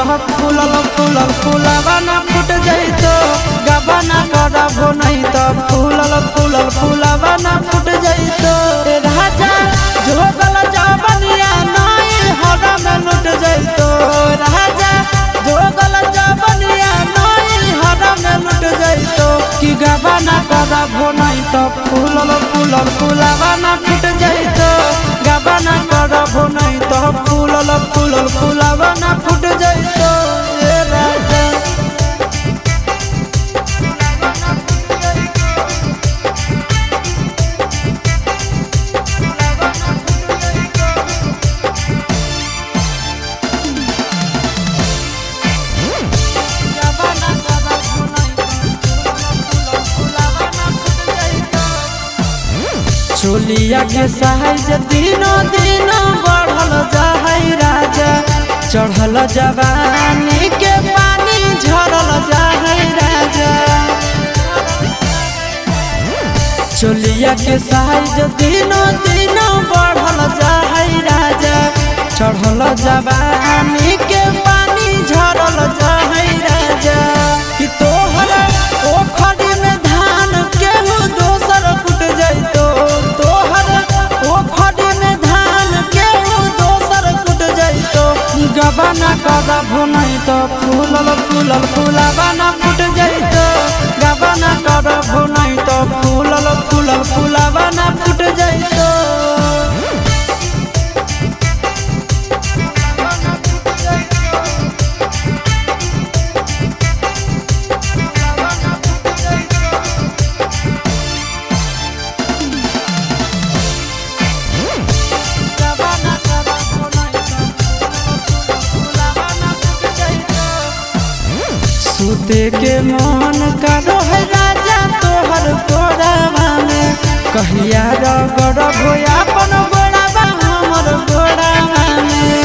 तो फूलल फूलल फूलावाना फूट जैतो गबना करबो नहीं तो फूलल फूलल फूलावाना फूट जैतो राजा जोगल जबनिया नहीं हरा में लुट जैतो राजा जोगल जबनिया नहीं हरा में लुट जैतो कि गबना करबो नहीं तो फूलल फूलल फूलावाना फूट जैतो गबना करबो नहीं तो फूलल फूलल फूलावाना फूट जैतो राजा चोलिया के साइज दिनों दिनों बढ़ल जाहै राजा चढ़ल जवानी के पानी झरल जाहै राजा चोलिया के साइज दिनों दिनों बढ़ल जाहै राजा चढ़ल जवानी के पानी झरल जाहै राजा कि तोहरा ओखरी में धान केहू दोसर फुट जैतो गबना करबो नहीं तो फूलल फूलल फूलावाना फूट जैतो गबना करबो नहीं तो फूलल फूलल फूलावाना फूट जैतो सूते के मन करो है राजा तोहर गोड़ावा में कहिया रगड़बो अपन गोड़ावा हमर गोड़ावा में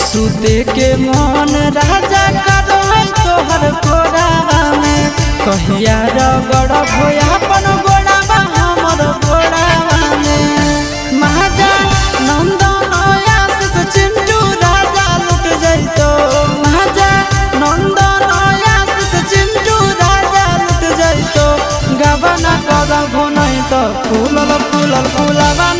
सूते के मन राजा करो है तोहर गोड़ावा में कहिया रगड़बो अपन गोड़ावा हमर गोड़ावा में महाजा नंदन आशीष चिंटू राजा लुट जैतो गबना करबो नहीं तो फूलल फूलल फूलावाना